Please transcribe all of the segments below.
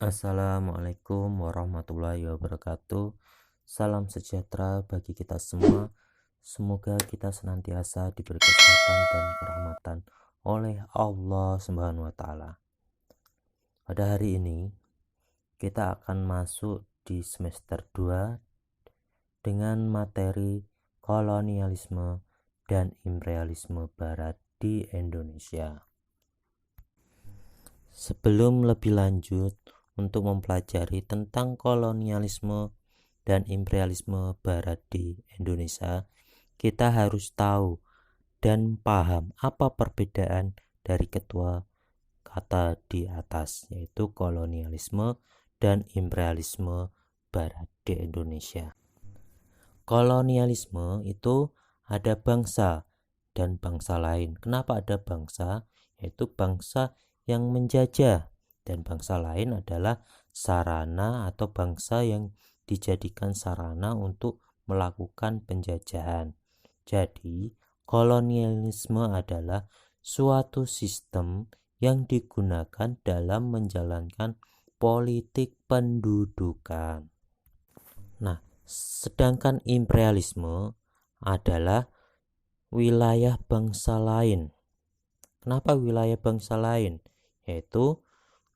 Assalamualaikum warahmatullahi wabarakatuh. Salam sejahtera bagi kita semua. Semoga kita senantiasa diberi kesehatan dan kerahmatan oleh Allah Subhanahu wa taala. Pada hari ini kita akan masuk di semester 2 dengan materi kolonialisme dan imperialisme barat di Indonesia. Sebelum lebih lanjut untuk mempelajari tentang kolonialisme dan imperialisme barat di Indonesia, kita harus tahu dan paham apa perbedaan dari kedua kata di atas, yaitu kolonialisme dan imperialisme barat di Indonesia. Kolonialisme itu ada bangsa dan bangsa lain. Kenapa ada bangsa? Yaitu bangsa yang menjajah, dan bangsa lain adalah sarana atau bangsa yang dijadikan sarana untuk melakukan penjajahan. Jadi, kolonialisme adalah suatu sistem yang digunakan dalam menjalankan politik pendudukan. Nah, sedangkan imperialisme adalah wilayah bangsa lain. Kenapa wilayah bangsa lain? Yaitu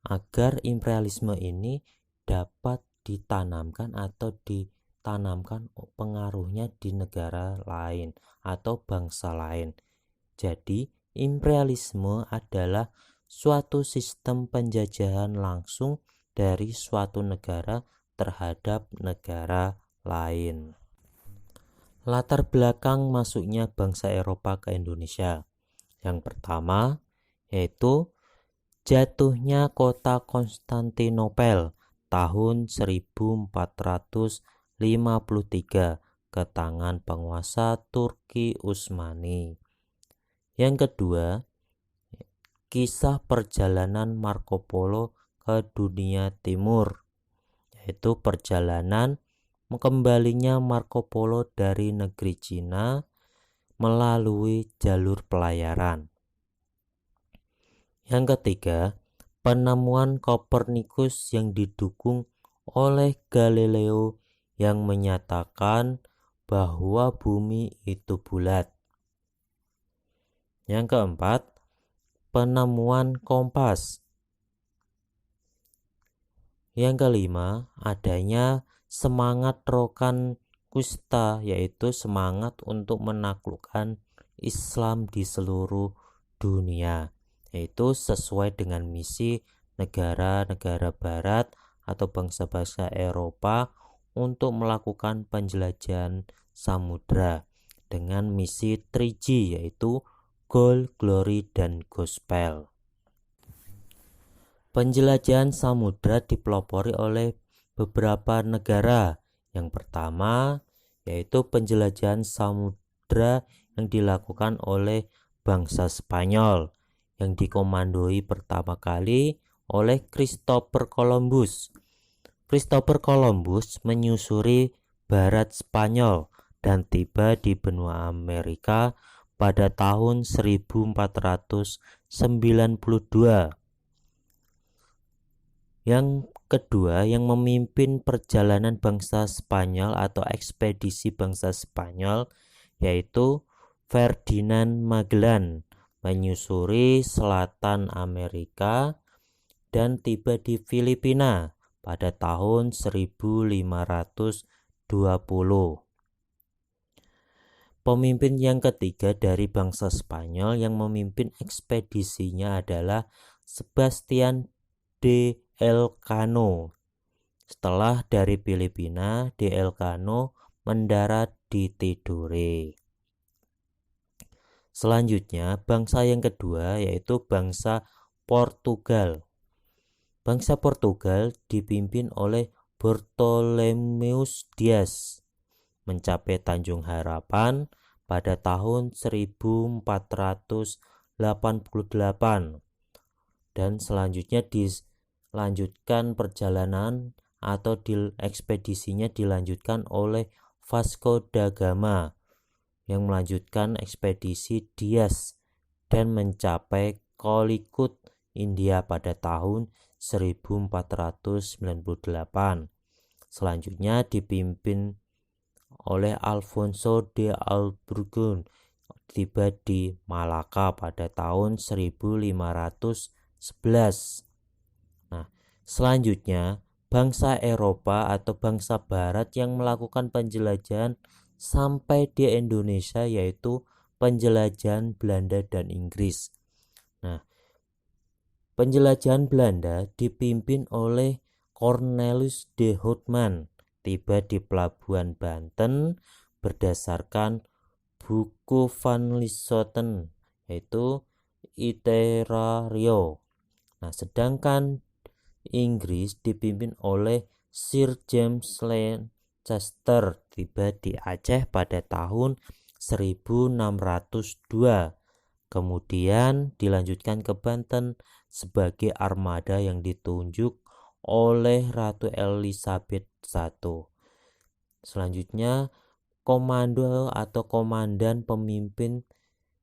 agar imperialisme ini dapat ditanamkan atau ditanamkan pengaruhnya di negara lain atau bangsa lain. Jadi, imperialisme adalah suatu sistem penjajahan langsung dari suatu negara terhadap negara lain. Latar belakang masuknya bangsa Eropa ke Indonesia. Yang pertama yaitu jatuhnya kota Konstantinopel tahun 1453 ke tangan penguasa Turki Utsmani. Yang kedua, kisah perjalanan Marco Polo ke dunia timur, yaitu perjalanan kembalinya Marco Polo dari negeri Cina melalui jalur pelayaran. Yang ketiga, penemuan Kopernikus yang didukung oleh Galileo yang menyatakan bahwa bumi itu bulat. Yang keempat, penemuan kompas. Yang kelima, adanya semangat Rokan-Kusta, yaitu semangat untuk menaklukkan Islam di seluruh dunia, yaitu sesuai dengan misi negara-negara barat atau bangsa-bangsa Eropa untuk melakukan penjelajahan samudra dengan misi 3G, yaitu Gold, Glory, dan Gospel. Penjelajahan samudra dipelopori oleh beberapa negara. Yang pertama yaitu penjelajahan samudra yang dilakukan oleh bangsa Spanyol yang dikomandoi pertama kali oleh Christopher Columbus. Christopher Columbus menyusuri barat Spanyol dan tiba di benua Amerika pada tahun 1492. Yang kedua yang memimpin perjalanan bangsa Spanyol atau ekspedisi bangsa Spanyol yaitu Ferdinand Magellan menyusuri selatan Amerika dan tiba di Filipina pada tahun 1520. Pemimpin yang ketiga dari bangsa Spanyol yang memimpin ekspedisinya adalah Sebastian de Elcano. Setelah dari Filipina, de Elcano mendarat di Tidore. Selanjutnya, bangsa yang kedua yaitu bangsa Portugal. Bangsa Portugal dipimpin oleh Bartolomeu Dias mencapai Tanjung Harapan pada tahun 1488 dan selanjutnya dilanjutkan perjalanan atau ekspedisinya dilanjutkan oleh Vasco da Gama yang melanjutkan ekspedisi Dias dan mencapai Calicut, India pada tahun 1498. Selanjutnya dipimpin oleh Alfonso de Albuquerque, tiba di Malaka pada tahun 1511. Nah, selanjutnya bangsa Eropa atau bangsa Barat yang melakukan penjelajahan sampai di Indonesia, yaitu penjelajahan Belanda dan Inggris. Nah, penjelajahan Belanda dipimpin oleh Cornelis de Houtman, tiba di pelabuhan Banten berdasarkan buku Van Lieshoten, yaitu Itinerario. Nah, sedangkan Inggris dipimpin oleh Sir James Lancaster, tiba di Aceh pada tahun 1602. Kemudian dilanjutkan ke Banten sebagai armada yang ditunjuk oleh Ratu Elizabeth I. Selanjutnya komando atau komandan pemimpin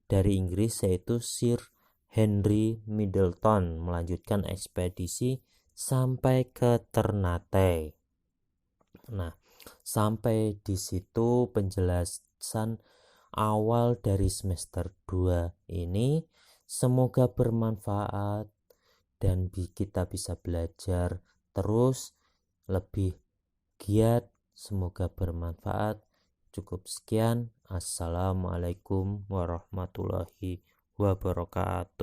dari Inggris yaitu Sir Henry Middleton melanjutkan ekspedisi sampai ke Ternate. Nah, sampai di situ penjelasan awal dari semester 2 ini. Semoga bermanfaat dan kita bisa belajar terus lebih giat. Semoga bermanfaat. Cukup sekian. Assalamualaikum warahmatullahi wabarakatuh.